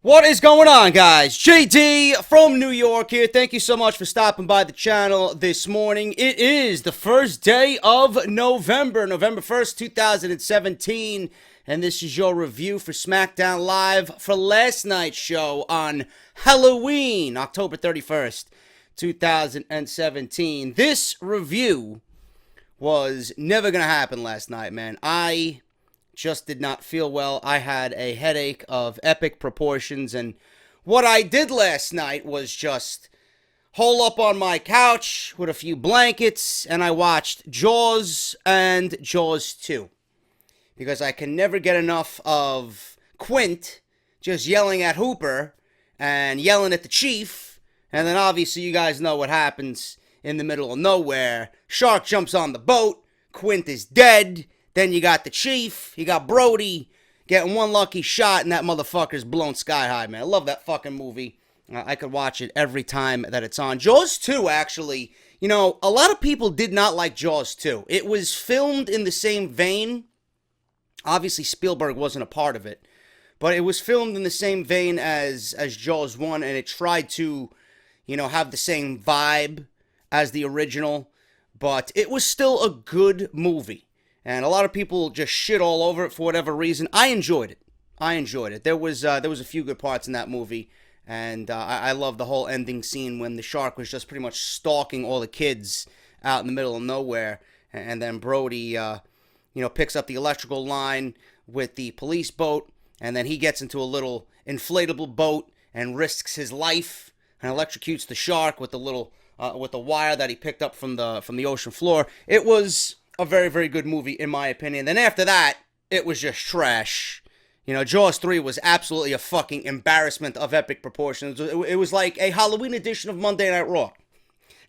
What is going on, guys? JD from New York here. Thank you so much for stopping by the channel this morning. It is the first day of November 1st, 2017, and this is your review for Smackdown Live for last night's show on Halloween, October 31st, 2017. This review was never going to happen last night, man. I just did not feel well. I had a headache of epic proportions, and what I did last night was just hole up on my couch with a few blankets, and I watched Jaws and Jaws 2, because I can never get enough of Quint just yelling at Hooper and yelling at the Chief, and then obviously you guys know what happens in the middle of nowhere. Shark jumps on the boat, Quint is dead. Then you got the Chief, you got Brody getting one lucky shot, and that motherfucker's blown sky high, man. I love that fucking movie. I could watch it every time that it's on. Jaws 2, actually, you know, a lot of people did not like Jaws 2. It was filmed in the same vein. Obviously, Spielberg wasn't a part of it, but it was filmed in the same vein as Jaws 1, and it tried to, you know, have the same vibe as the original, but it was still a good movie. And a lot of people just shit all over it for whatever reason. I enjoyed it. There was a few good parts in that movie. And I love the whole ending scene when the shark was just pretty much stalking all the kids out in the middle of nowhere. And then Brody, picks up the electrical line with the police boat. And then he gets into a little inflatable boat and risks his life and electrocutes the shark with the wire that he picked up from the ocean floor. It was a very, very good movie, in my opinion. Then after that, it was just trash. You know, Jaws 3 was absolutely a fucking embarrassment of epic proportions. It was like a Halloween edition of Monday Night Raw.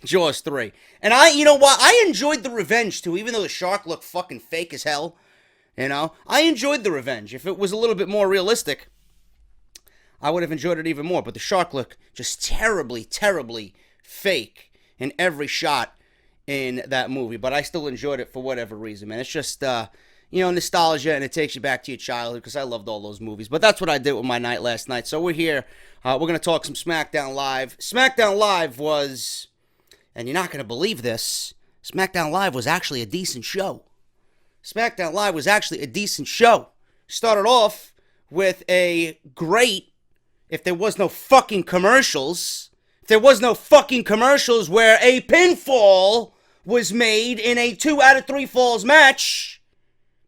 Jaws 3. And you know what? I enjoyed the revenge, too, even though the shark looked fucking fake as hell. You know? I enjoyed the revenge. If it was a little bit more realistic, I would have enjoyed it even more. But the shark looked just terribly, terribly fake in every shot in that movie, but I still enjoyed it for whatever reason, man. It's just, nostalgia, and it takes you back to your childhood, because I loved all those movies. But that's what I did with my night last night. So we're here. We're going to talk some SmackDown Live. SmackDown Live was, and you're not going to believe this, SmackDown Live was actually a decent show. SmackDown Live was actually a decent show. Started off with a great, if there was no fucking commercials, where a pinfall was made in a 2 out of 3 falls match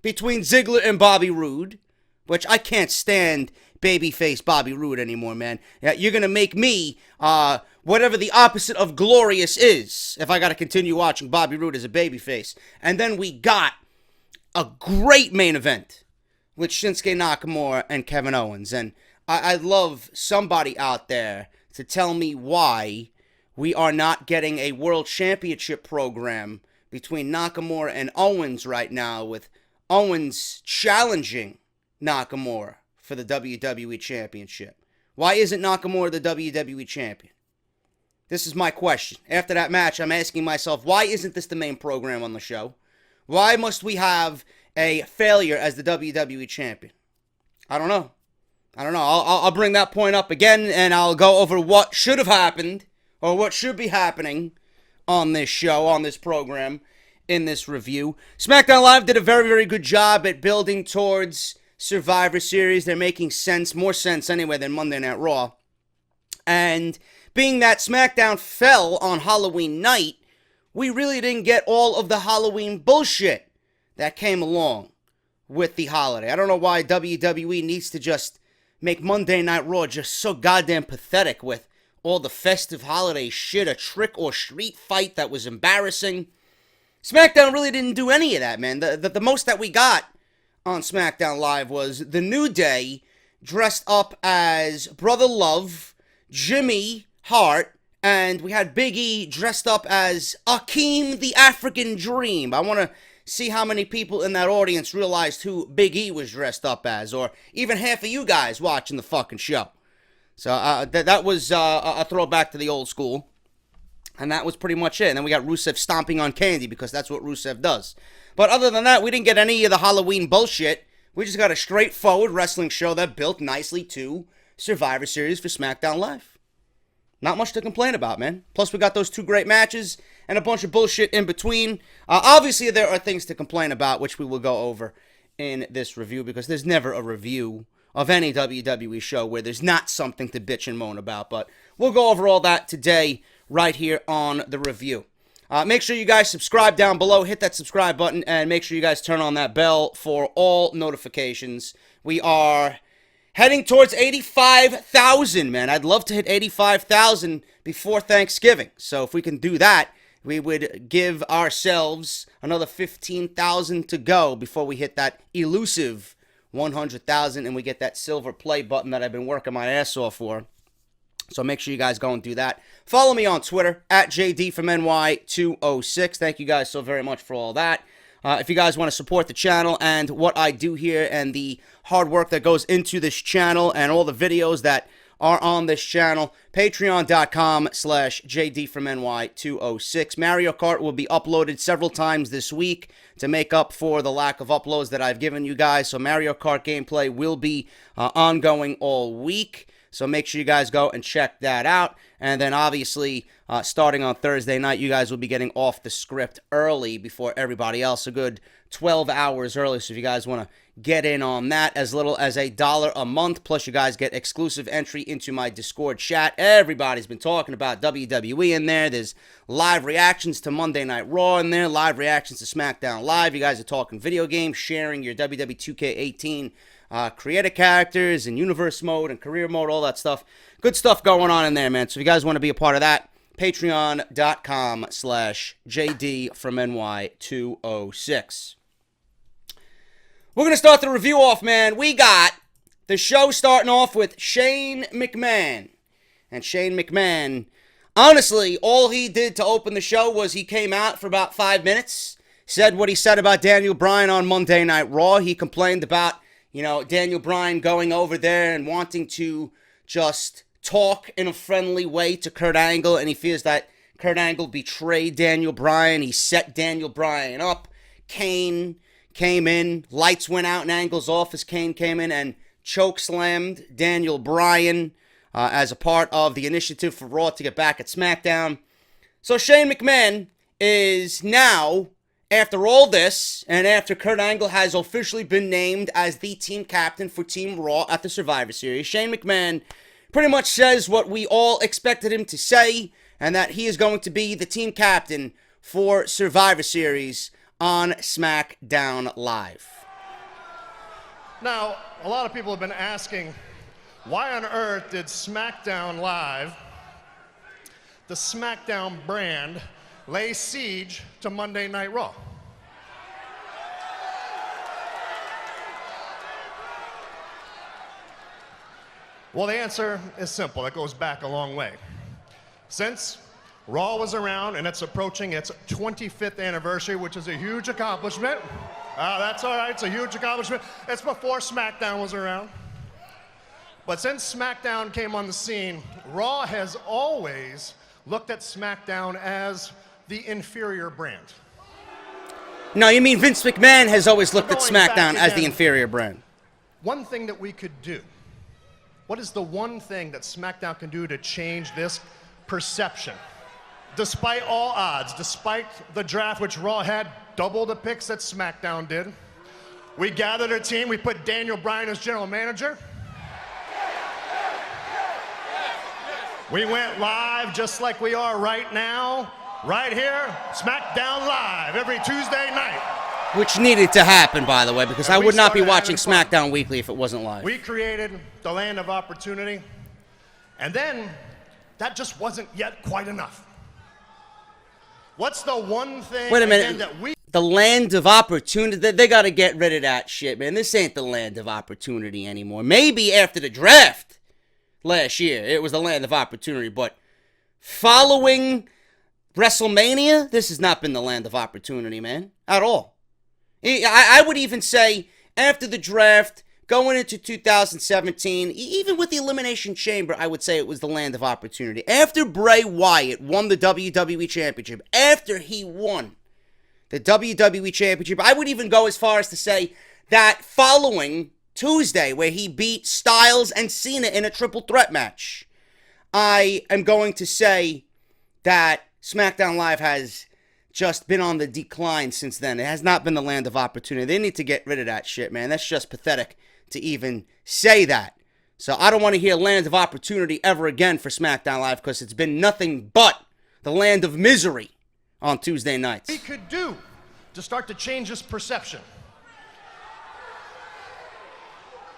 between Ziggler and Bobby Roode, which I can't stand babyface Bobby Roode anymore, man. You're going to make me whatever the opposite of glorious is if I got to continue watching Bobby Roode as a babyface. And then we got a great main event with Shinsuke Nakamura and Kevin Owens. And I'd love somebody out there to tell me why we are not getting a World Championship program between Nakamura and Owens right now, with Owens challenging Nakamura for the WWE Championship. Why isn't Nakamura the WWE Champion? This is my question. After that match, I'm asking myself, why isn't this the main program on the show? Why must we have a failure as the WWE Champion? I don't know. I'll bring that point up again, and I'll go over what should have happened, or what should be happening on this show, on this program, in this review. SmackDown Live did a very, very good job at building towards Survivor Series. They're making more sense anyway than Monday Night Raw. And being that SmackDown fell on Halloween night, we really didn't get all of the Halloween bullshit that came along with the holiday. I don't know why WWE needs to just make Monday Night Raw just so goddamn pathetic with all the festive holiday shit, a trick or treat fight that was embarrassing. SmackDown really didn't do any of that, man. The most that we got on SmackDown Live was the New Day dressed up as Brother Love, Jimmy Hart, and we had Big E dressed up as Akeem the African Dream. I want to see how many people in that audience realized who Big E was dressed up as, or even half of you guys watching the fucking show. So that was a throwback to the old school, and that was pretty much it. And then we got Rusev stomping on candy, because that's what Rusev does. But other than that, we didn't get any of the Halloween bullshit. We just got a straightforward wrestling show that built nicely to Survivor Series for SmackDown Live. Not much to complain about, man. Plus, we got those 2 great matches and a bunch of bullshit in between. Obviously, there are things to complain about, which we will go over in this review, because there's never a review of any WWE show where there's not something to bitch and moan about. But we'll go over all that today right here on the review. Make sure you guys subscribe down below. Hit that subscribe button, and make sure you guys turn on that bell for all notifications. We are heading towards 85,000, man. I'd love to hit 85,000 before Thanksgiving. So if we can do that, we would give ourselves another 15,000 to go before we hit that elusive 100,000 and we get that silver play button that I've been working my ass off for. So make sure you guys go and do that. Follow me on Twitter, at JDFROMNY206. Thank you guys so very much for all that. If you guys want to support the channel and what I do here and the hard work that goes into this channel and all the videos that are on this channel, patreon.com/JDFROMNY206. Mario Kart will be uploaded several times this week to make up for the lack of uploads that I've given you guys. So Mario Kart gameplay will be ongoing all week. So make sure you guys go and check that out. And then obviously, starting on Thursday night, you guys will be getting off the script early before everybody else, a good 12 hours early. So if you guys want to get in on that, as little as $1 a month, plus you guys get exclusive entry into my Discord chat. Everybody's been talking about WWE in there. There's live reactions to Monday Night Raw in there, live reactions to SmackDown Live. You guys are talking video games, sharing your WWE 2K18 creative characters and universe mode and career mode, all that stuff. Good stuff going on in there, man. So if you guys want to be a part of that, patreon.com/JDFROMNY206. We're going to start the review off, man. We got the show starting off with Shane McMahon. And Shane McMahon, honestly, all he did to open the show was he came out for about 5 minutes, said what he said about Daniel Bryan on Monday Night Raw. He complained about, Daniel Bryan going over there and wanting to just talk in a friendly way to Kurt Angle, and he fears that Kurt Angle betrayed Daniel Bryan. He set Daniel Bryan up. Kane came in, lights went out in Angle's office. Kane came in and chokeslammed Daniel Bryan as a part of the initiative for Raw to get back at SmackDown. So Shane McMahon is now, after all this, and after Kurt Angle has officially been named as the team captain for Team Raw at the Survivor Series, Shane McMahon pretty much says what we all expected him to say, and that he is going to be the team captain for Survivor Series on SmackDown Live. Now, a lot of people have been asking, why on earth did SmackDown Live, the SmackDown brand, lay siege to Monday Night Raw? Well, the answer is simple. It goes back a long way. Since Raw was around and it's approaching its 25th anniversary, which is a huge accomplishment. That's all right, it's a huge accomplishment. It's before SmackDown was around. But since SmackDown came on the scene, Raw has always looked at SmackDown as the inferior brand. No, you mean Vince McMahon has always looked at SmackDown as the inferior brand. One thing that we could do, what is the one thing that SmackDown can do to change this perception? Despite all odds, despite the draft, which Raw had double the picks that SmackDown did, we gathered a team, we put Daniel Bryan as general manager. We went live just like we are right now, right here, SmackDown Live, every Tuesday night. Which needed to happen, by the way, because I would not be watching SmackDown Weekly if it wasn't live. We created the land of opportunity, and then that just wasn't yet quite enough. What's the one thing Wait a minute. that we... The land of opportunity? They got to get rid of that shit, man. This ain't the land of opportunity anymore. Maybe after the draft last year, it was the land of opportunity, but following WrestleMania, this has not been the land of opportunity, man, at all. I would even say after the draft, going into 2017, even with the Elimination Chamber, I would say it was the land of opportunity. After Bray Wyatt won the WWE Championship, after he won the WWE Championship, I would even go as far as to say that following Tuesday, where he beat Styles and Cena in a triple threat match. I am going to say that SmackDown Live has just been on the decline since then. It has not been the land of opportunity. They need to get rid of that shit, man. That's just pathetic to even say that. So I don't want to hear land of opportunity ever again for SmackDown Live, because it's been nothing but the land of misery on Tuesday nights. We could do to start to change this perception.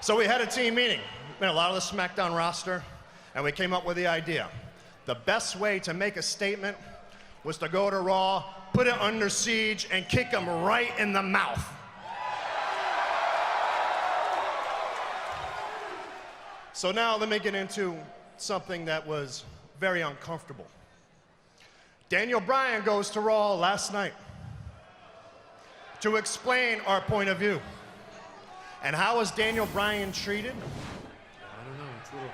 So we had a team meeting. We had a lot of the SmackDown roster, and we came up with the idea. The best way to make a statement was to go to Raw, put it under siege, and kick him right in the mouth. So now let me get into something that was very uncomfortable. Daniel Bryan goes to Raw last night to explain our point of view. And how was Daniel Bryan treated? I don't know. It's a little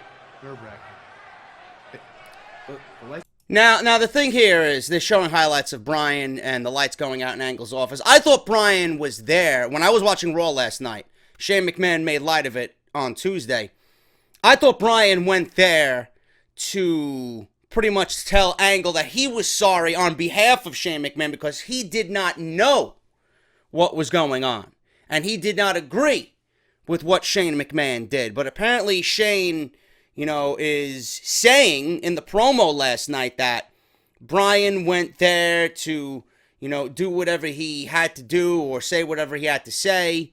nerve-wracking. Now the thing here is they're showing highlights of Bryan and the lights going out in Angle's office. I thought Bryan was there when I was watching Raw last night. Shane McMahon made light of it on Tuesday. I thought Bryan went there to pretty much tell Angle that he was sorry on behalf of Shane McMahon because he did not know what was going on. And he did not agree with what Shane McMahon did. But apparently Shane, is saying in the promo last night that Bryan went there to, do whatever he had to do or say whatever he had to say.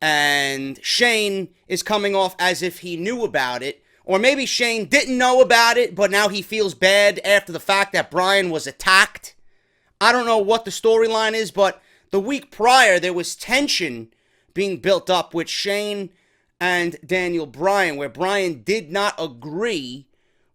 And Shane is coming off as if he knew about it. Or maybe Shane didn't know about it, but now he feels bad after the fact that Bryan was attacked. I don't know what the storyline is, but the week prior there was tension being built up with Shane and Daniel Bryan, where Bryan did not agree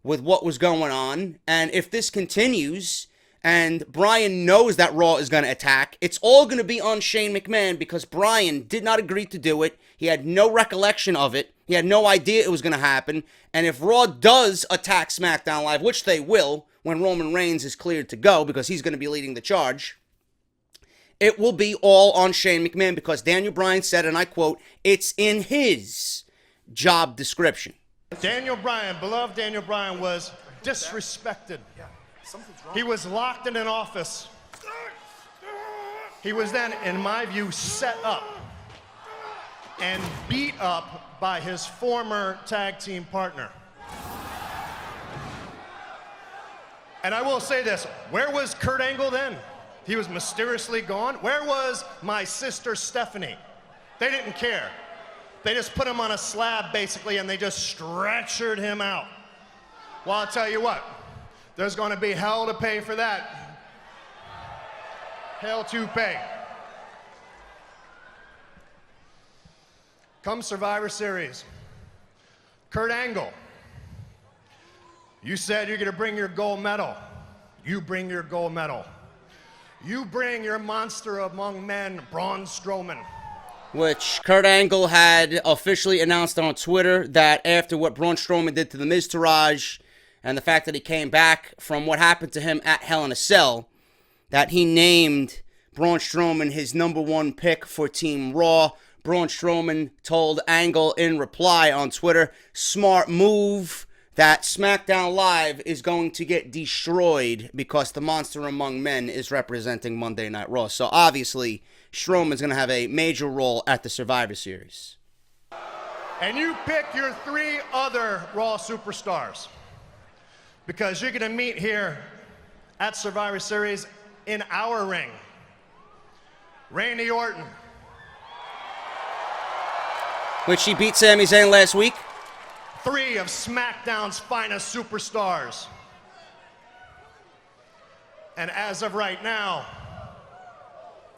with what was going on. And if this continues, and Bryan knows that Raw is going to attack, it's all going to be on Shane McMahon because Bryan did not agree to do it. He had no recollection of it. He had no idea it was going to happen. And if Raw does attack SmackDown Live, which they will when Roman Reigns is cleared to go because he's going to be leading the charge, it will be all on Shane McMahon because Daniel Bryan said, and I quote, it's in his job description. Daniel Bryan, beloved Daniel Bryan, was disrespected. He was locked in an office. He was then, in my view, set up and beat up by his former tag team partner. And I will say this, where was Kurt Angle then? He was mysteriously gone. Where was my sister Stephanie? They didn't care. They just put him on a slab, basically, and they just stretchered him out. Well, I'll tell you what, there's going to be hell to pay for that. Hell to pay. Come Survivor Series. Kurt Angle, you said you're going to bring your gold medal. You bring your gold medal. You bring your monster among men, Braun Strowman. Which Kurt Angle had officially announced on Twitter that after what Braun Strowman did to the Miz Taraj and the fact that he came back from what happened to him at Hell in a Cell, that he named Braun Strowman his #1 pick for Team Raw. Braun Strowman told Angle in reply on Twitter, smart move, that SmackDown Live is going to get destroyed because the monster among men is representing Monday Night Raw. So obviously, Strowman's going to have a major role at the Survivor Series. And you pick your 3 other Raw superstars because you're going to meet here at Survivor Series in our ring. Randy Orton. Which he beat Sami Zayn last week. 3 of SmackDown's finest superstars. And as of right now,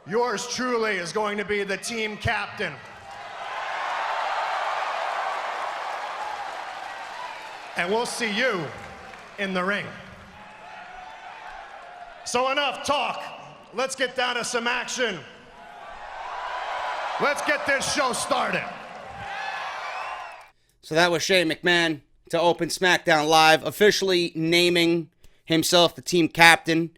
yours truly is going to be the team captain. And we'll see you in the ring. So enough talk. Let's get down to some action. Let's get this show started. So that was Shane McMahon to open SmackDown Live, officially naming himself the team captain,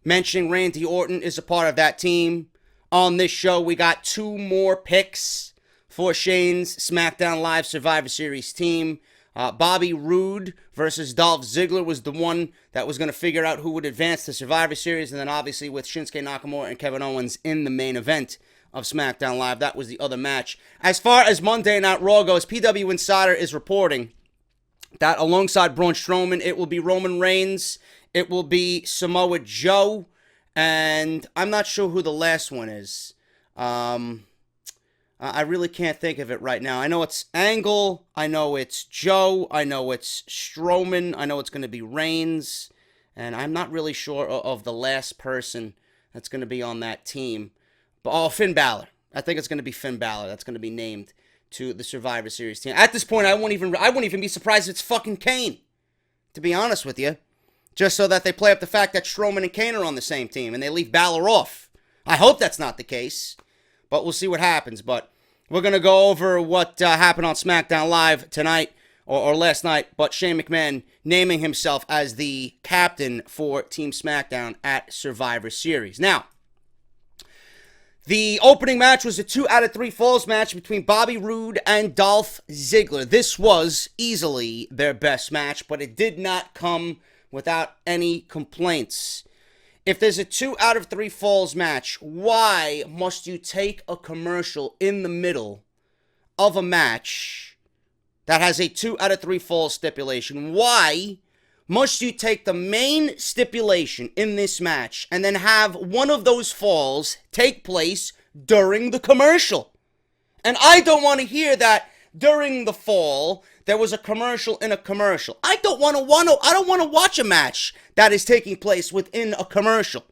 mentioning Randy Orton is a part of that team. On this show, we got 2 more picks for Shane's SmackDown Live Survivor Series team. Bobby Roode versus Dolph Ziggler was the one that was going to figure out who would advance to Survivor Series. And then obviously with Shinsuke Nakamura and Kevin Owens in the main event of SmackDown Live, that was the other match. As far as Monday Night Raw goes, PW Insider is reporting that alongside Braun Strowman, it will be Roman Reigns, it will be Samoa Joe, and I'm not sure who the last one is. I really can't think of it right now. I know it's Angle, I know it's Joe, I know it's Strowman, I know it's going to be Reigns, and I'm not really sure of the last person that's going to be on that team. But Finn Balor. I think it's going to be Finn Balor that's going to be named to the Survivor Series team. At this point, I wouldn't even be surprised if it's fucking Kane, to be honest with you. Just so that they play up the fact that Strowman and Kane are on the same team and they leave Balor off. I hope that's not the case, but we'll see what happens. But we're going to go over what happened on SmackDown Live tonight or last night, but Shane McMahon naming himself as the captain for Team SmackDown at Survivor Series. Now, the opening match was a 2 out of 3 falls match between Bobby Roode and Dolph Ziggler. This was easily their best match, but it did not come without any complaints. If there's a 2 out of 3 falls match, why must you take a commercial in the middle of a match that has a 2 out of 3 falls stipulation? Why must you take the main stipulation in this match and then have one of those falls take place during the commercial? And I don't want to hear that during the fall there was a commercial in a commercial. I don't want to watch a match that is taking place within a commercial.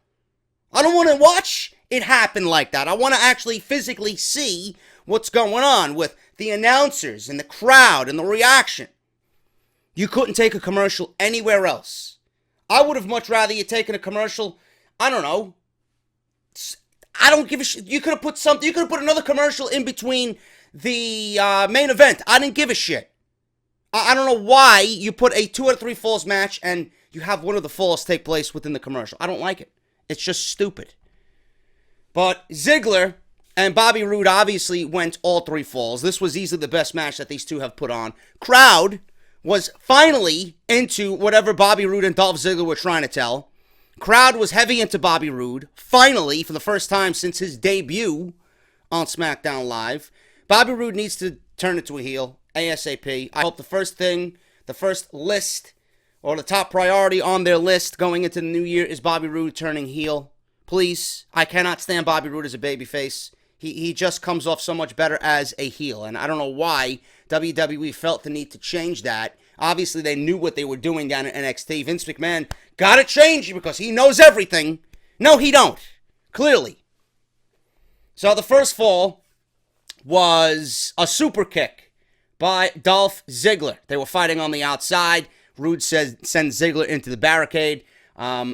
I don't want to watch it happen like that. I want to actually physically see what's going on with the announcers and the crowd and the reaction. You couldn't take a commercial anywhere else. I would have much rather you taken a commercial, I don't know. I don't give a shit. You could have put something, you could have put another commercial in between the main event. I didn't give a shit. I don't know why you put a 2 out of 3 falls match and you have one of the falls take place within the commercial. I don't like it. It's just stupid. But Ziggler and Bobby Roode obviously went all 3 falls. This was easily the best match that these two have put on. Crowd was finally into whatever Bobby Roode and Dolph Ziggler were trying to tell. Crowd was heavy into Bobby Roode. Finally, for the first time since his debut on SmackDown Live, Bobby Roode needs to turn into a heel ASAP. I hope the first list, or the top priority on their list going into the new year is Bobby Roode turning heel. Please. I cannot stand Bobby Roode as a babyface. He just comes off so much better as a heel, and I don't know why WWE felt the need to change that. Obviously, they knew what they were doing down at NXT. Vince McMahon gotta change because he knows everything. No, he don't. Clearly. So the first fall was a super kick by Dolph Ziggler. They were fighting on the outside. Roode sends Ziggler into the barricade.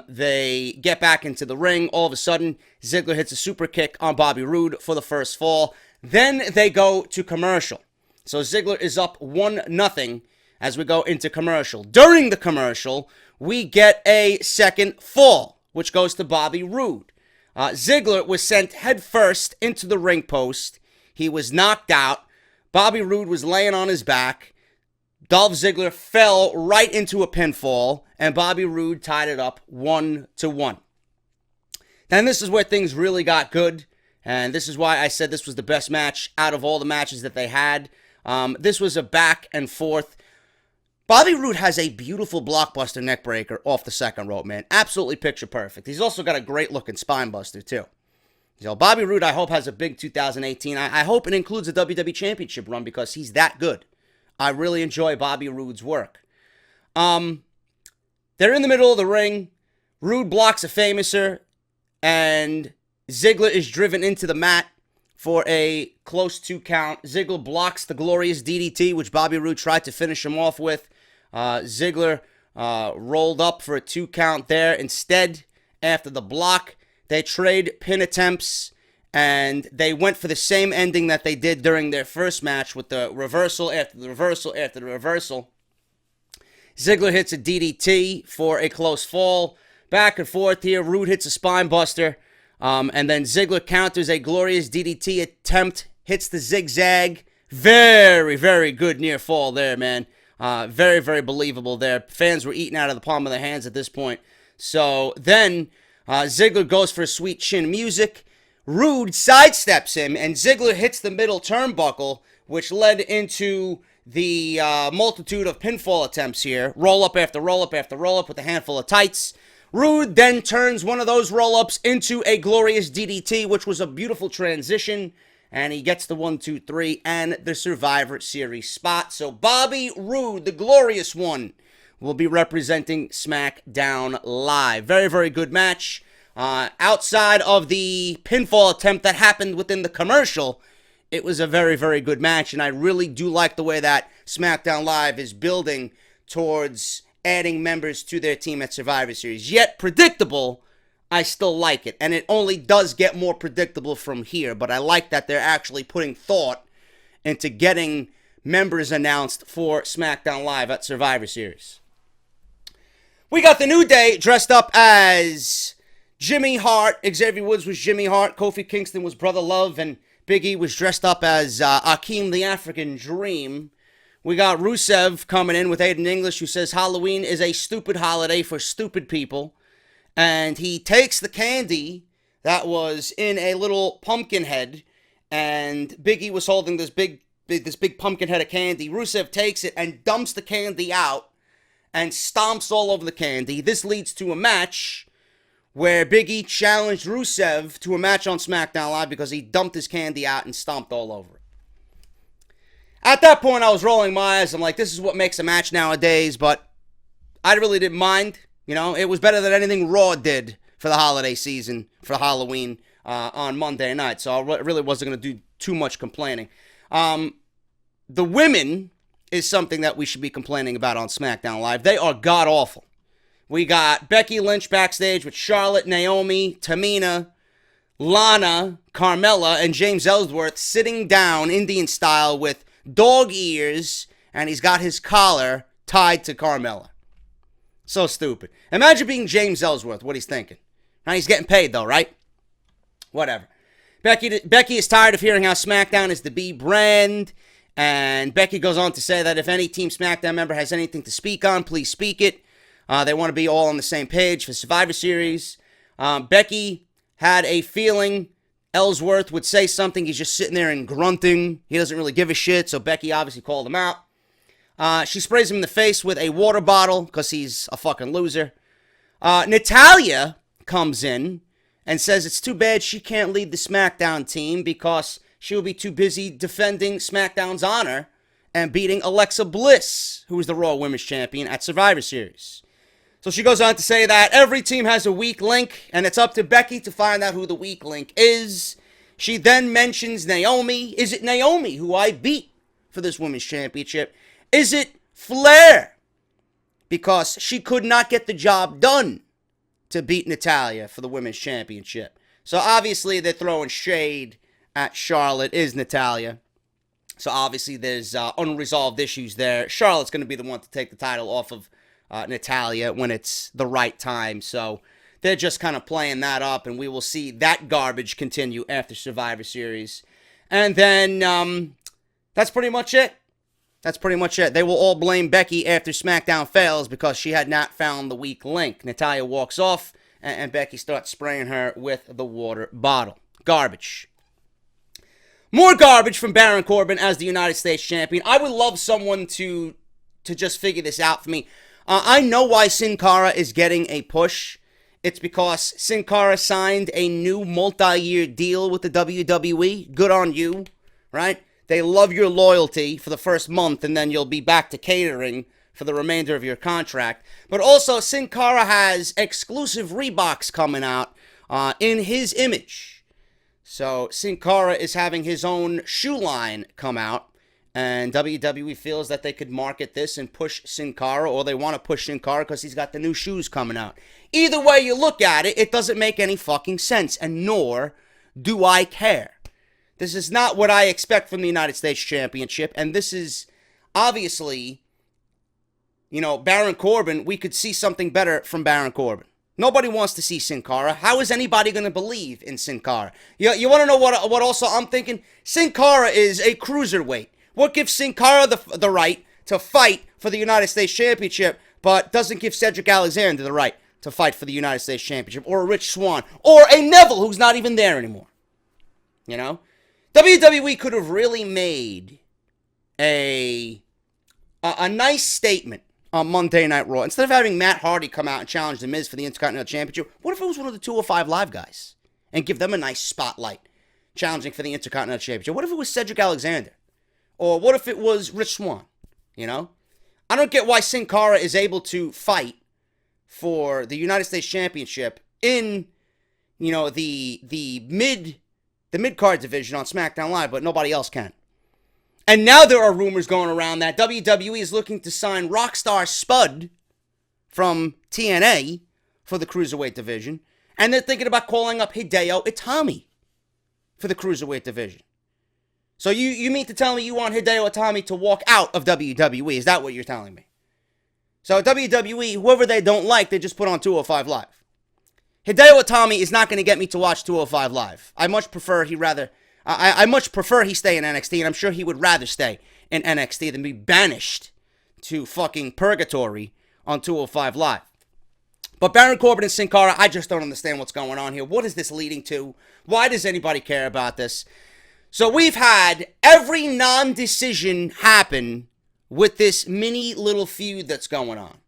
They get back into the ring. All of a sudden, Ziggler hits a super kick on Bobby Roode for the first fall. Then they go to commercial. So Ziggler is up 1-0 as we go into commercial. During the commercial, we get a second fall, which goes to Bobby Roode. Ziggler was sent headfirst into the ring post. He was knocked out. Bobby Roode was laying on his back. Dolph Ziggler fell right into a pinfall, and Bobby Roode tied it up 1-1. Then this is where things really got good, and this is why I said this was the best match out of all the matches that they had. This was a back and forth. Bobby Roode has a beautiful blockbuster neckbreaker off the second rope, man. Absolutely picture perfect. He's also got a great looking spine buster, too. So Bobby Roode, I hope, has a big 2018. I hope it includes a WWE Championship run because he's that good. I really enjoy Bobby Roode's work. They're in the middle of the ring. Roode blocks a Famouser, and Ziggler is driven into the mat for a close 2 count. Ziggler blocks the glorious DDT, which Bobby Roode tried to finish him off with. Ziggler rolled up for a 2 count there. Instead, after the block, they trade pin attempts, and they went for the same ending that they did during their first match with the reversal after the reversal after the reversal. Ziggler hits a DDT for a close fall. Back and forth here. Roode hits a spine buster. And then Ziggler counters a glorious DDT attempt. Hits the zigzag. Very, very good near fall there, man. Very, very believable there. Fans were eating out of the palm of their hands at this point. So then Ziggler goes for a sweet chin music. Roode sidesteps him, and Ziggler hits the middle turnbuckle, which led into the multitude of pinfall attempts here. Roll-up after roll-up after roll-up with a handful of tights. Roode then turns one of those roll-ups into a glorious DDT, which was a beautiful transition. And he gets the 1, 2, 3 and the Survivor Series spot. So Bobby Roode, the glorious one, will be representing SmackDown Live. Very, very good match. Outside of the pinfall attempt that happened within the commercial, it was a very, very good match. And I really do like the way that SmackDown Live is building towards adding members to their team at Survivor Series. Yet predictable, I still like it. And it only does get more predictable from here. But I like that they're actually putting thought into getting members announced for SmackDown Live at Survivor Series. We got the New Day dressed up as Jimmy Hart. Xavier Woods was Jimmy Hart. Kofi Kingston was Brother Love. And Big E was dressed up as Akeem the African Dream. We got Rusev coming in with Aiden English, who says Halloween is a stupid holiday for stupid people. And he takes the candy that was in a little pumpkin head, and Big E was holding this big pumpkin head of candy. Rusev takes it and dumps the candy out and stomps all over the candy. This leads to a match where Big E challenged Rusev to a match on SmackDown Live because he dumped his candy out and stomped all over it. At that point, I was rolling my eyes. I'm like, this is what makes a match nowadays, but I really didn't mind. You know, it was better than anything Raw did for the holiday season, for Halloween on Monday night. So I really wasn't going to do too much complaining. The women is something that we should be complaining about on SmackDown Live. They are god-awful. We got Becky Lynch backstage with Charlotte, Naomi, Tamina, Lana, Carmella, and James Ellsworth sitting down Indian style with dog ears, and he's got his collar tied to Carmella. So stupid. Imagine being James Ellsworth, what he's thinking. Now he's getting paid though, right? Whatever. Becky is tired of hearing how SmackDown is the B brand, and Becky goes on to say that if any Team SmackDown member has anything to speak on, please speak it. They want to be all on the same page for Survivor Series. Becky had a feeling Ellsworth would say something. He's just sitting there and grunting. He doesn't really give a shit, so Becky obviously called him out. She sprays him in the face with a water bottle because he's a fucking loser. Natalya comes in and says it's too bad she can't lead the SmackDown team because she will be too busy defending SmackDown's honor and beating Alexa Bliss, who is the Raw Women's Champion at Survivor Series. So she goes on to say that every team has a weak link, and it's up to Becky to find out who the weak link is. She then mentions Naomi. Is it Naomi who I beat for this Women's Championship? Is it Flair? Because she could not get the job done to beat Natalya for the Women's Championship. So obviously they're throwing shade at Charlotte. Is Natalya. So obviously there's unresolved issues there. Charlotte's going to be the one to take the title off of Natalya when it's the right time. So they're just kind of playing that up, and we will see that garbage continue after Survivor Series. And then that's pretty much it. That's pretty much it. They will all blame Becky after SmackDown fails because she had not found the weak link. Natalya walks off, and Becky starts spraying her with the water bottle. Garbage. More garbage from Baron Corbin as the United States Champion. I would love someone to just figure this out for me. I know why Sin Cara is getting a push. It's because Sin Cara signed a new multi-year deal with the WWE. Good on you, right? They love your loyalty for the first month, and then you'll be back to catering for the remainder of your contract. But also, Sin Cara has exclusive Reeboks coming out in his image. So Sin Cara is having his own shoe line come out, and WWE feels that they could market this and push Sin Cara, or they want to push Sin Cara because he's got the new shoes coming out. Either way you look at it, it doesn't make any fucking sense, and nor do I care. This is not what I expect from the United States Championship, and this is obviously, you know, Baron Corbin. We could see something better from Baron Corbin. Nobody wants to see Sin Cara. How is anybody going to believe in Sin Cara? You want to know what also I'm thinking? Sin Cara is a cruiserweight. What gives Sin Cara the right to fight for the United States Championship, but doesn't give Cedric Alexander the right to fight for the United States Championship, or a Rich Swann, or a Neville who's not even there anymore? You know? WWE could have really made a nice statement on Monday Night Raw. Instead of having Matt Hardy come out and challenge The Miz for the Intercontinental Championship, what if it was one of the 205 Live guys and give them a nice spotlight challenging for the Intercontinental Championship? What if it was Cedric Alexander? Or what if it was Rich Swann? You know? I don't get why Sin Cara is able to fight for the United States Championship in, you know, the mid-card division on SmackDown Live, but nobody else can. And now there are rumors going around that WWE is looking to sign Rockstar Spud from TNA for the Cruiserweight division. And they're thinking about calling up Hideo Itami for the Cruiserweight division. So you mean to tell me you want Hideo Itami to walk out of WWE? Is that what you're telling me? So WWE, whoever they don't like, they just put on 205 Live. Hideo Itami is not going to get me to watch 205 Live. I much prefer he stay in NXT, and I'm sure he would rather stay in NXT than be banished to fucking purgatory on 205 Live. But Baron Corbin and Sin Cara, I just don't understand what's going on here. What is this leading to? Why does anybody care about this? So we've had every non-decision happen with this mini little feud that's going on.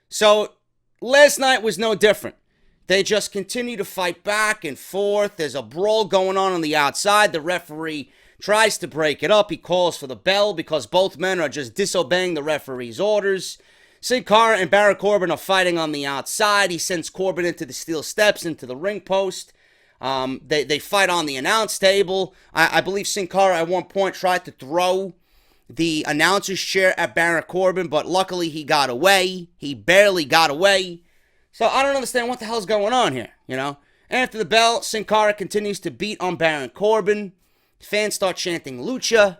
So last night was no different. They just continue to fight back and forth. There's a brawl going on the outside. The referee tries to break it up. He calls for the bell because both men are just disobeying the referee's orders. Sin Cara and Baron Corbin are fighting on the outside. He sends Corbin into the steel steps, into the ring post. They fight on the announce table. I believe Sin Cara at one point tried to throw the announcer's chair at Baron Corbin, but luckily he got away. He barely got away. So I don't understand what the hell's going on here, you know? After the bell, Sin Cara continues to beat on Baron Corbin. Fans start chanting Lucha.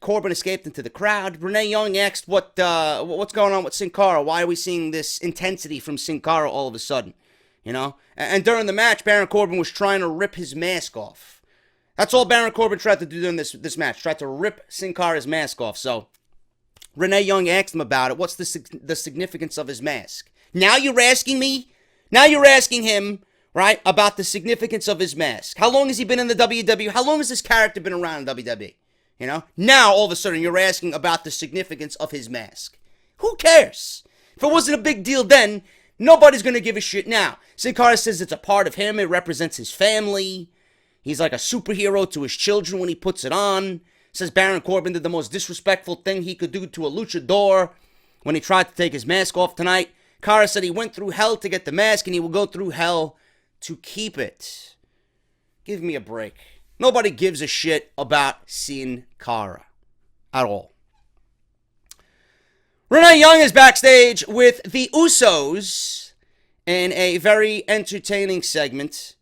Corbin escaped into the crowd. Renee Young asked what's going on with Sin Cara. Why are we seeing this intensity from Sin Cara all of a sudden? You know? And during the match, Baron Corbin was trying to rip his mask off. That's all Baron Corbin tried to do during this match. Tried to rip Sin Cara's mask off. So Renee Young asked him about it. What's the significance of his mask? Now you're asking me? Now you're asking him, right, about the significance of his mask. How long has he been in the WWE? How long has this character been around in WWE? You know? Now, all of a sudden, you're asking about the significance of his mask. Who cares? If it wasn't a big deal then, nobody's going to give a shit now. Sin Cara says it's a part of him. It represents his family. He's like a superhero to his children when he puts it on. Says Baron Corbin did the most disrespectful thing he could do to a luchador when he tried to take his mask off tonight. Cara said he went through hell to get the mask and he will go through hell to keep it. Give me a break. Nobody gives a shit about Sin Cara at all. Renee Young is backstage with the Usos in a very entertaining segment.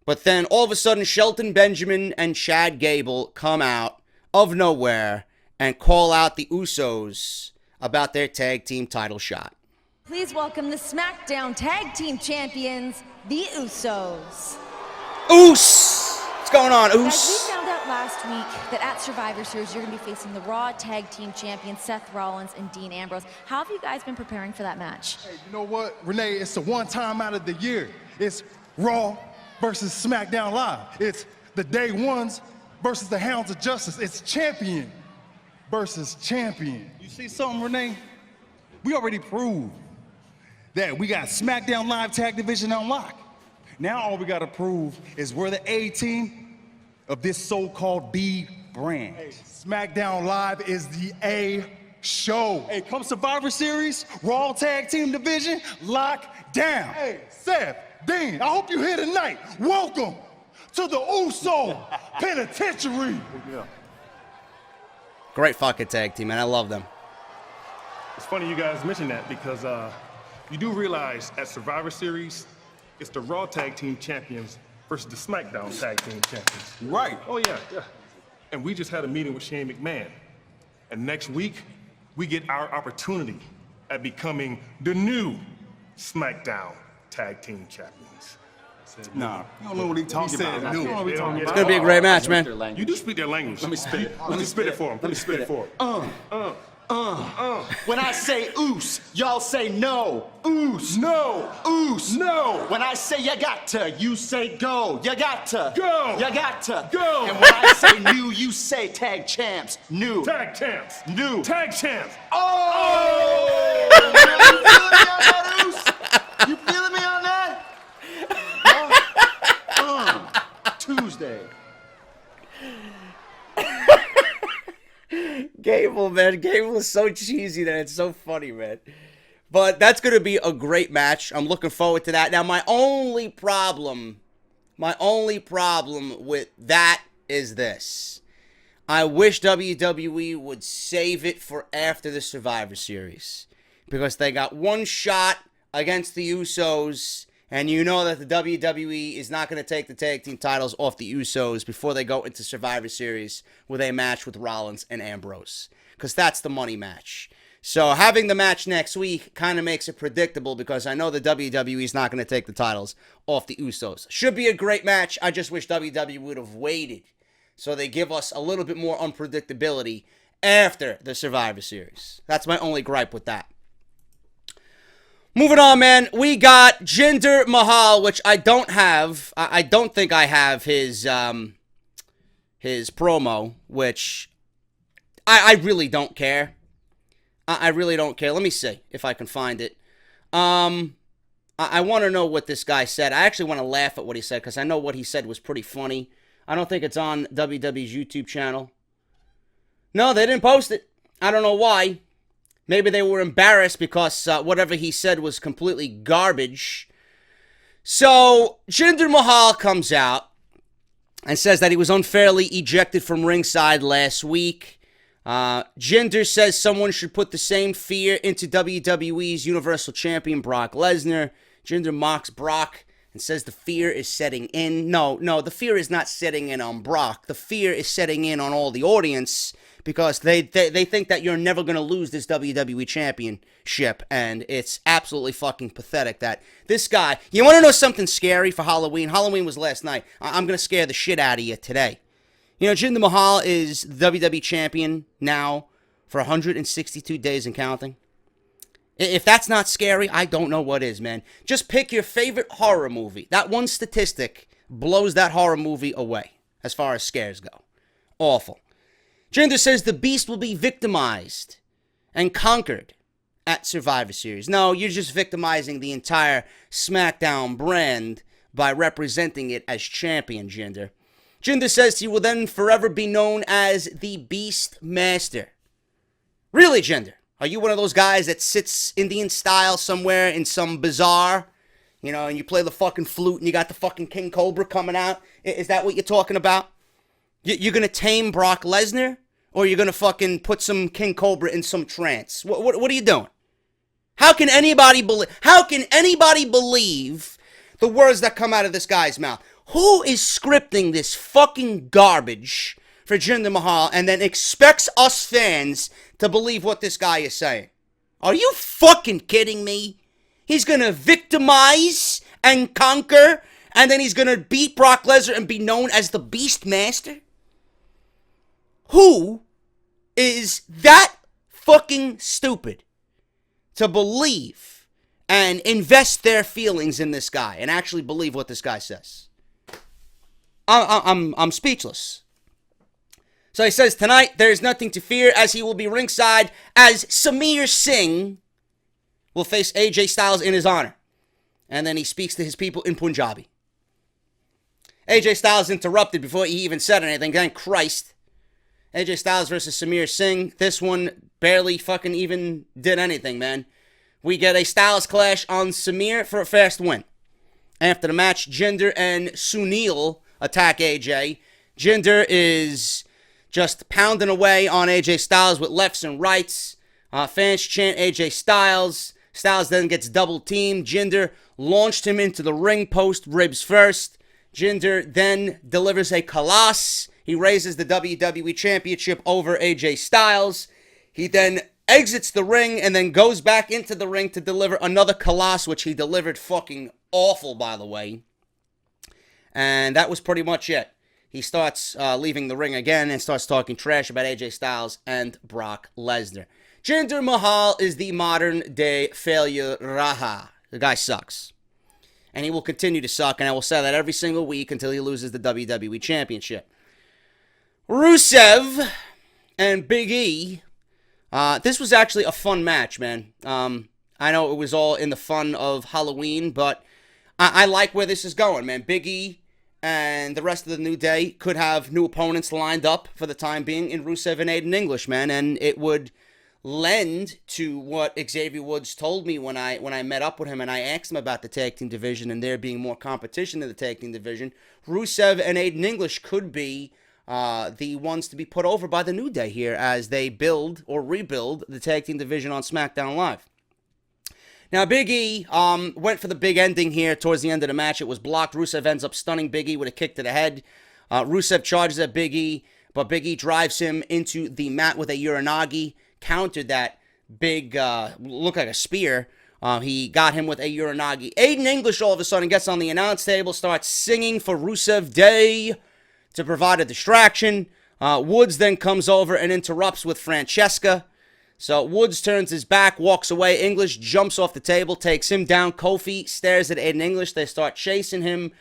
But then all of a sudden Shelton Benjamin and Chad Gable come out of nowhere and call out the Usos about their tag team title shot. Please welcome the SmackDown Tag Team Champions, the Usos. What's going on, Guys, we found out last week that at Survivor Series, you're going to be facing the Raw Tag Team Champions, Seth Rollins and Dean Ambrose. How have you guys been preparing for that match? Hey, you know what, Renee? It's the one time out of the year. It's Raw versus SmackDown Live. It's the Day Ones versus the Hounds of Justice. It's champion versus champion. You see something, Renee? We already proved that we got SmackDown Live Tag Division on lock. Now all we got to prove is we're the A team of this so-called B brand. Hey, SmackDown Live is the A show. Hey, come Survivor Series, Raw Tag Team Division, lock down. Hey, Seth, Dean, I hope you're here tonight. Welcome to the Uso Penitentiary. Great fucking tag team, man. I love them. It's funny you guys mention that because you do realize at Survivor Series, it's the Raw Tag Team Champions versus the SmackDown Tag Team Champions. Right. Oh, yeah. And we just had a meeting with Shane McMahon. And next week, we get our opportunity at becoming the new SmackDown Tag Team Champions. Nah, you don't know what he talking about. new. You don't know what he talking It's about. going to be a great match, man. You do speak their language. Let me spit it. Let me spit it for him. Let me spit it for him. When I say oos, y'all say no. Oos. No. Oos. No. When I say you got to, you say go. You got to. Go. You got to. Go. And when I say new, you say tag champs. New. Tag champs. New. Tag champs. Oh! You feeling me on that, Oos? You feeling me on that? Tuesday. Gable, man. Gable is so cheesy that it's so funny, man. But that's going to be a great match. I'm looking forward to that. Now, my only problem with that is this. I wish WWE would save it for after the Survivor Series. Because they got one shot against the Usos, and you know that the WWE is not going to take the tag team titles off the Usos before they go into Survivor Series with a match with Rollins and Ambrose. Because that's the money match. So having the match next week kind of makes it predictable because I know the WWE is not going to take the titles off the Usos. Should be a great match. I just wish WWE would have waited so they give us a little bit more unpredictability after the Survivor Series. That's my only gripe with that. Moving on, man, we got Jinder Mahal, which I don't have. I don't think I have his promo, which I really don't care. I really don't care. Let me see if I can find it. I want to know what this guy said. I actually want to laugh at what he said because I know what he said was pretty funny. I don't think it's on WWE's YouTube channel. No, they didn't post it. I don't know why. Maybe they were embarrassed because whatever he said was completely garbage. So, Jinder Mahal comes out and says that he was unfairly ejected from ringside last week. Jinder says someone should put the same fear into WWE's Universal Champion Brock Lesnar. Jinder mocks Brock and says the fear is setting in. No, the fear is not setting in on Brock. The fear is setting in on all the audience because they think that you're never going to lose this WWE Championship, and it's absolutely fucking pathetic that this guy... You want to know something scary for Halloween? Halloween was last night. I'm going to scare the shit out of you today. You know, Jinder Mahal is WWE Champion now for 162 days and counting. If that's not scary, I don't know what is, man. Just pick your favorite horror movie. That one statistic blows that horror movie away as far as scares go. Awful. Jinder says the Beast will be victimized and conquered at Survivor Series. No, you're just victimizing the entire SmackDown brand by representing it as champion, Jinder. Jinder says he will then forever be known as the Beast Master. Really, Jinder? Are you one of those guys that sits Indian style somewhere in some bazaar, you know, and you play the fucking flute and you got the fucking King Cobra coming out? Is that what you're talking about? You're going to tame Brock Lesnar? Or you're going to fucking put some King Cobra in some trance? What are you doing? How can anybody believe the words that come out of this guy's mouth? Who is scripting this fucking garbage for Jinder Mahal and then expects us fans to believe what this guy is saying? Are you fucking kidding me? He's going to victimize and conquer, and then he's going to beat Brock Lesnar and be known as the Beast Master? Who is that fucking stupid to believe and invest their feelings in this guy and actually believe what this guy says? I'm speechless. So he says tonight there is nothing to fear as he will be ringside as Samir Singh will face AJ Styles in his honor. And then he speaks to his people in Punjabi. AJ Styles interrupted before he even said anything. Thank Christ. AJ Styles versus Samir Singh. This one barely fucking even did anything, man. We get a Styles clash on Samir for a fast win. After the match, Jinder and Sunil attack AJ. Jinder is just pounding away on AJ Styles with lefts and rights. Fans chant AJ Styles. Styles then gets double teamed. Jinder launched him into the ring post, ribs first. Jinder then delivers a kalash. He raises the WWE Championship over AJ Styles. He then exits the ring and then goes back into the ring to deliver another kalash, which he delivered fucking awful, by the way. And that was pretty much it. He starts leaving the ring again and starts talking trash about AJ Styles and Brock Lesnar. Jinder Mahal is the modern-day failure Raha. The guy sucks. And he will continue to suck, and I will say that every single week until he loses the WWE Championship. Rusev and Big E. This was actually a fun match, man. I know it was all in the fun of Halloween, but I like where this is going, man. Big E and the rest of the New Day could have new opponents lined up for the time being in Rusev and Aiden English, man, and it would lend to what Xavier Woods told me when I met up with him and I asked him about the tag team division and there being more competition in the tag team division. Rusev and Aiden English could be the ones to be put over by the New Day here as they build or rebuild the tag team division on SmackDown Live. Now, Big E went for the big ending here towards the end of the match. It was blocked. Rusev ends up stunning Big E with a kick to the head. Rusev charges at Big E, but Big E drives him into the mat with a Uranagi. Countered that big, looked like a spear. He got him with a Uranagi. Aiden English all of a sudden gets on the announce table, starts singing for Rusev Day to provide a distraction. Woods then comes over and interrupts with Francesca. So Woods turns his back, walks away. English jumps off the table, takes him down. Kofi stares at Aiden English. They start chasing him.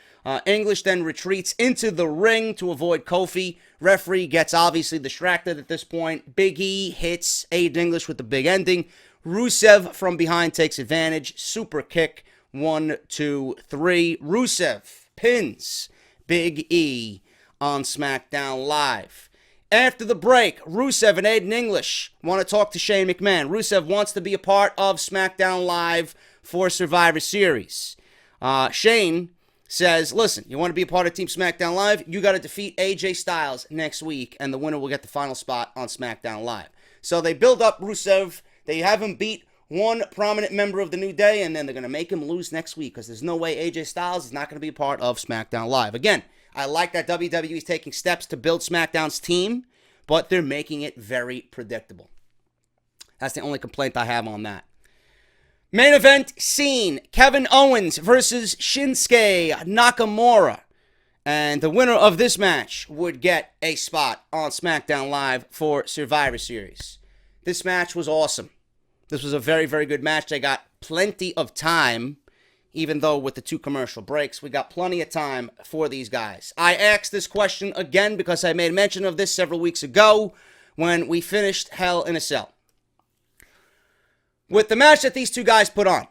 English then retreats into the ring to avoid Kofi. Referee gets obviously distracted at this point. Big E hits Aiden English with the big ending. Rusev from behind takes advantage. Super kick. 1, 2, 3. Rusev pins Big E on SmackDown Live. After the break, Rusev and Aiden English want to talk to Shane McMahon. Rusev wants to be a part of SmackDown Live for Survivor Series. Shane says, listen, you want to be a part of Team SmackDown Live? You got to defeat AJ Styles next week, and the winner will get the final spot on SmackDown Live. So they build up Rusev. They have him beat one prominent member of the New Day, and then they're going to make him lose next week because there's no way AJ Styles is not going to be a part of SmackDown Live. Again, I like that WWE is taking steps to build SmackDown's team, but they're making it very predictable. That's the only complaint I have on that. Main event scene, Kevin Owens versus Shinsuke Nakamura. And the winner of this match would get a spot on SmackDown Live for Survivor Series. This match was awesome. This was a very, very good match. They got plenty of time, even though with the 2 commercial breaks, we got plenty of time for these guys. I asked this question again because I made mention of this several weeks ago when we finished Hell in a Cell. With the match that these 2 guys put on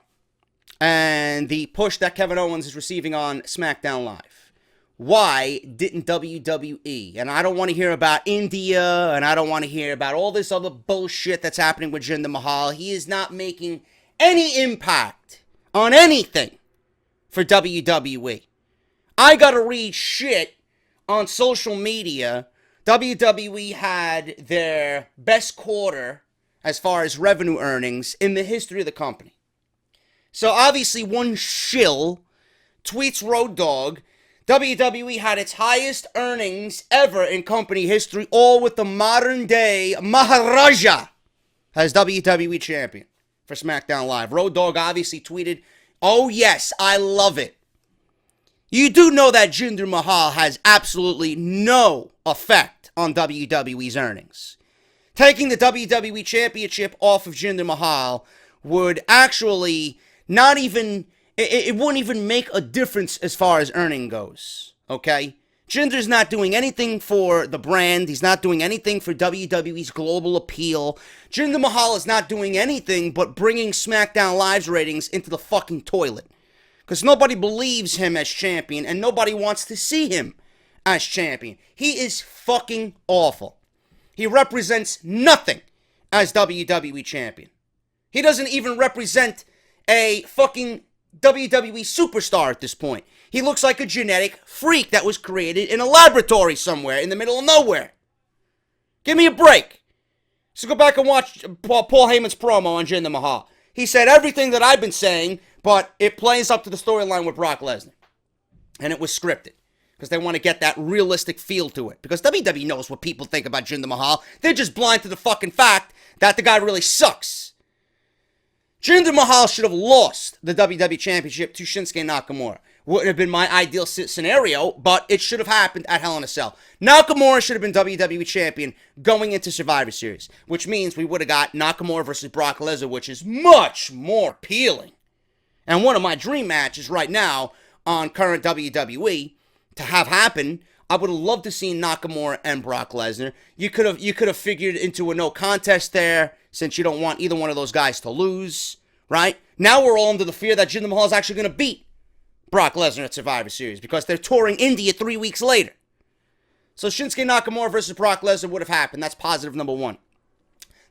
and the push that Kevin Owens is receiving on SmackDown Live, why didn't WWE, and I don't want to hear about India, and I don't want to hear about all this other bullshit that's happening with Jinder Mahal. He is not making any impact on anything for WWE. I gotta read shit on social media. WWE had their best quarter as far as revenue earnings in the history of the company. So obviously one shill tweets Road Dogg, WWE had its highest earnings ever in company history, all with the modern day Maharaja as WWE champion for SmackDown Live. Road Dogg obviously tweeted, oh yes, I love it. You do know that Jinder Mahal has absolutely no effect on WWE's earnings. Taking the WWE Championship off of Jinder Mahal would actually not even, it wouldn't even make a difference as far as earning goes, okay? Jinder's not doing anything for the brand. He's not doing anything for WWE's global appeal. Jinder Mahal is not doing anything but bringing SmackDown Live's ratings into the fucking toilet. Because nobody believes him as champion and nobody wants to see him as champion. He is fucking awful. He represents nothing as WWE champion. He doesn't even represent a fucking WWE superstar at this point. He looks like a genetic freak that was created in a laboratory somewhere in the middle of nowhere. Give me a break. So go back and watch Paul Heyman's promo on Jinder Mahal. He said everything that I've been saying, but it plays up to the storyline with Brock Lesnar. And it was scripted. Because they want to get that realistic feel to it. Because WWE knows what people think about Jinder Mahal. They're just blind to the fucking fact that the guy really sucks. Jinder Mahal should have lost the WWE Championship to Shinsuke Nakamura. wouldn't have been my ideal scenario, but it should have happened at Hell in a Cell. Nakamura should have been WWE Champion going into Survivor Series, which means we would have got Nakamura versus Brock Lesnar, which is much more appealing. And one of my dream matches right now on current WWE to have happen, I would have loved to see Nakamura and Brock Lesnar. You could have figured into a no contest there, since you don't want either one of those guys to lose, right? Now we're all under the fear that Jinder Mahal is actually going to beat Brock Lesnar at Survivor Series because they're touring India 3 weeks later. So Shinsuke Nakamura versus Brock Lesnar would have happened. That's positive number 1.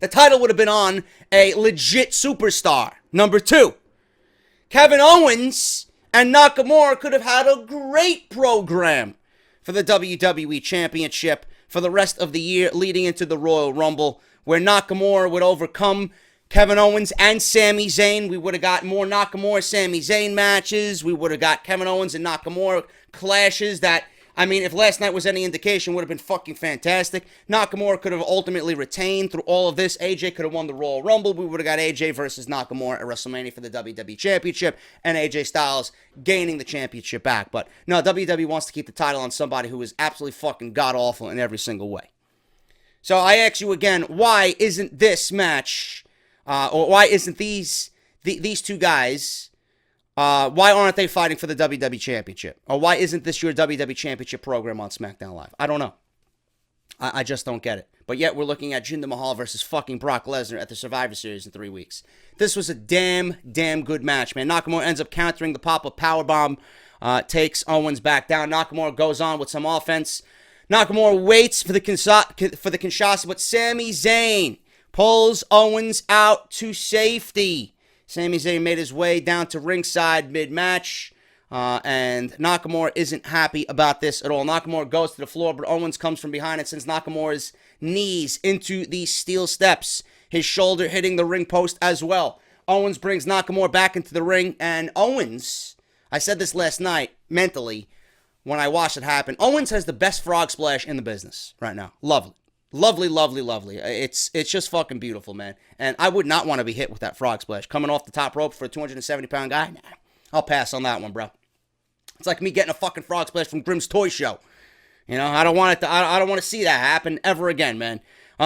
The title would have been on a legit superstar. Number 2, Kevin Owens and Nakamura could have had a great program for the WWE Championship for the rest of the year leading into the Royal Rumble, where Nakamura would overcome Kevin Owens and Sami Zayn. We would have got more Nakamura-Sami Zayn matches. We would have got Kevin Owens and Nakamura clashes that, I mean, if last night was any indication, would have been fucking fantastic. Nakamura could have ultimately retained through all of this. AJ could have won the Royal Rumble. We would have got AJ versus Nakamura at WrestleMania for the WWE Championship, and AJ Styles gaining the championship back. But no, WWE wants to keep the title on somebody who is absolutely fucking god-awful in every single way. So I ask you again, why isn't this match... or why isn't these two guys, why aren't they fighting for the WWE Championship? Or why isn't this your WWE Championship program on SmackDown Live? I don't know. I just don't get it. But yet we're looking at Jinder Mahal versus fucking Brock Lesnar at the Survivor Series in 3 weeks. This was a damn good match, man. Nakamura ends up countering the pop-up powerbomb, takes Owens back down. Nakamura goes on with some offense. Nakamura waits for the Kinshasa, but Sami Zayn pulls Owens out to safety. Sami Zayn made his way down to ringside mid-match, and Nakamura isn't happy about this at all. Nakamura goes to the floor, but Owens comes from behind and sends Nakamura's knees into the steel steps, his shoulder hitting the ring post as well. Owens brings Nakamura back into the ring, and Owens, I said this last night, mentally, when I watched it happen, Owens has the best frog splash in the business right now. Lovely. Lovely, lovely, lovely. It's just fucking beautiful, man. And I would not want to be hit with that frog splash. Coming off the top rope for a 270-pound guy? Nah, I'll pass on that one, bro. It's like me getting a fucking frog splash from Grimm's Toy Show. You know, I don't want to see that happen ever again, man.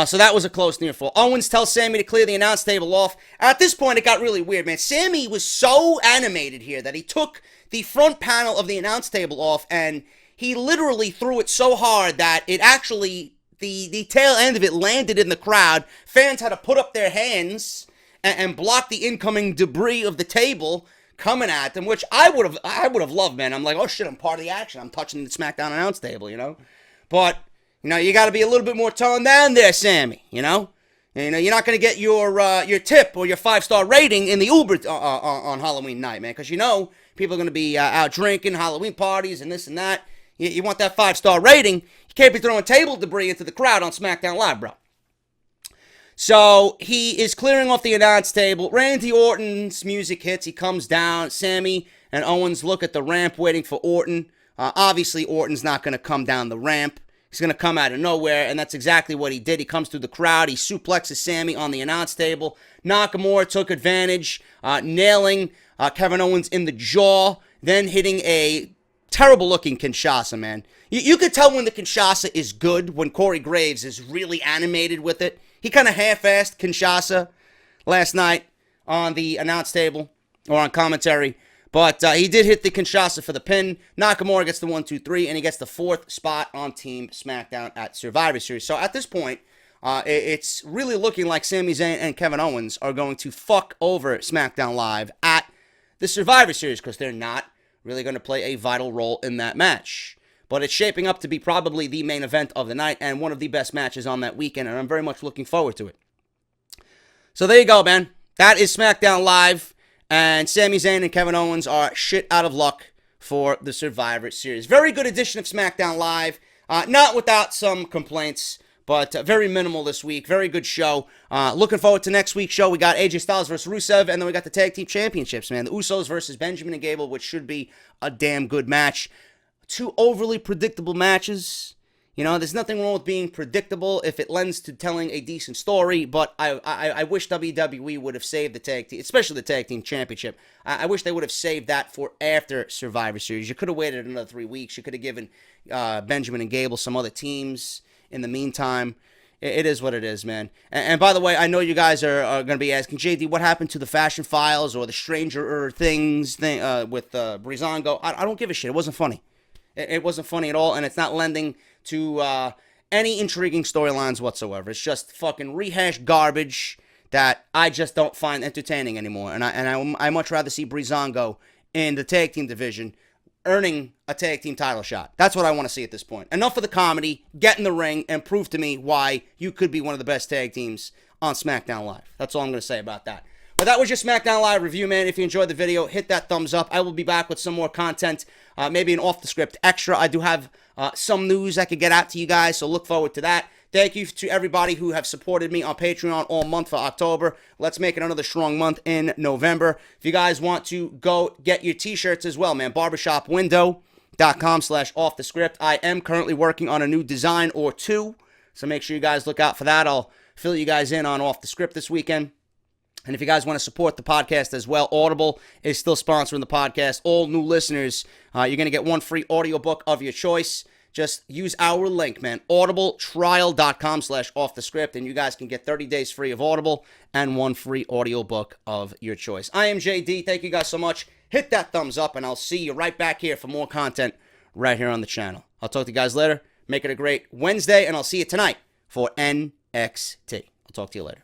So that was a close near fall. Owens tells Sammy to clear the announce table off. At this point, it got really weird, man. Sammy was so animated here that he took the front panel of the announce table off and he literally threw it so hard that it actually... The tail end of it landed in the crowd. Fans had to put up their hands and block the incoming debris of the table coming at them, which I would have loved, man. I'm like, oh shit, I'm part of the action. I'm touching the SmackDown announce table, you know. But you know, you got to be a little bit more toned down there, Sammy. You know, you're not gonna get your tip or your 5-star rating in the Uber on Halloween night, man, because you know people are gonna be out drinking, Halloween parties, and this and that. You want that 5-star rating. You can't be throwing table debris into the crowd on SmackDown Live, bro. So he is clearing off the announce table. Randy Orton's music hits. He comes down. Sammy and Owens look at the ramp waiting for Orton. Obviously, Orton's not going to come down the ramp. He's going to come out of nowhere, and that's exactly what he did. He comes through the crowd. He suplexes Sammy on the announce table. Nakamura took advantage, nailing Kevin Owens in the jaw, then hitting a terrible-looking Kinshasa, man. You could tell when the Kinshasa is good, when Corey Graves is really animated with it. He kind of half-assed Kinshasa last night on the announce table, or on commentary. But he did hit the Kinshasa for the pin. Nakamura gets the 1-2-3, and he gets the 4th spot on Team SmackDown at Survivor Series. So at this point, it's really looking like Sami Zayn and Kevin Owens are going to fuck over SmackDown Live at the Survivor Series, because they're not really going to play a vital role in that match. But it's shaping up to be probably the main event of the night and one of the best matches on that weekend, and I'm very much looking forward to it. So there you go, man. That is SmackDown Live, and Sami Zayn and Kevin Owens are shit out of luck for the Survivor Series. Very good edition of SmackDown Live, not without some complaints, but very minimal this week. Very good show. Looking forward to next week's show. We got AJ Styles versus Rusev, and then we got the Tag Team Championships, man. The Usos versus Benjamin and Gable, which should be a damn good match. 2 overly predictable matches. You know, there's nothing wrong with being predictable if it lends to telling a decent story, but I wish WWE would have saved the tag team, especially the tag team championship. I wish they would have saved that for after Survivor Series. You could have waited another 3 weeks. You could have given Benjamin and Gable some other teams in the meantime. It is what it is, man. And by the way, I know you guys are going to be asking, JD, what happened to the Fashion Files or the Stranger Things thing with Breezango? I don't give a shit. It wasn't funny. It wasn't funny at all, and it's not lending to any intriguing storylines whatsoever. It's just fucking rehashed garbage that I just don't find entertaining anymore. And I much rather see Breezango in the tag team division earning a tag team title shot. That's what I want to see at this point. Enough of the comedy. Get in the ring and prove to me why you could be one of the best tag teams on SmackDown Live. That's all I'm going to say about that. But that was your SmackDown Live review, man. If you enjoyed the video, hit that thumbs up. I will be back with some more content, maybe an off-the-script extra. I do have some news I could get out to you guys, so look forward to that. Thank you to everybody who have supported me on Patreon all month for October. Let's make it another strong month in November. If you guys want to go get your t-shirts as well, man, barbershopwindow.com/offthescript. I am currently working on a new design or two, so make sure you guys look out for that. I'll fill you guys in on Off the Script this weekend. And if you guys want to support the podcast as well, Audible is still sponsoring the podcast. All new listeners, you're going to get one free audiobook of your choice. Just use our link, man, audibletrial.com/offthescript, and you guys can get 30 days free of Audible and one free audiobook of your choice. I am JD. Thank you guys so much. Hit that thumbs up, and I'll see you right back here for more content right here on the channel. I'll talk to you guys later. Make it a great Wednesday, and I'll see you tonight for NXT. I'll talk to you later.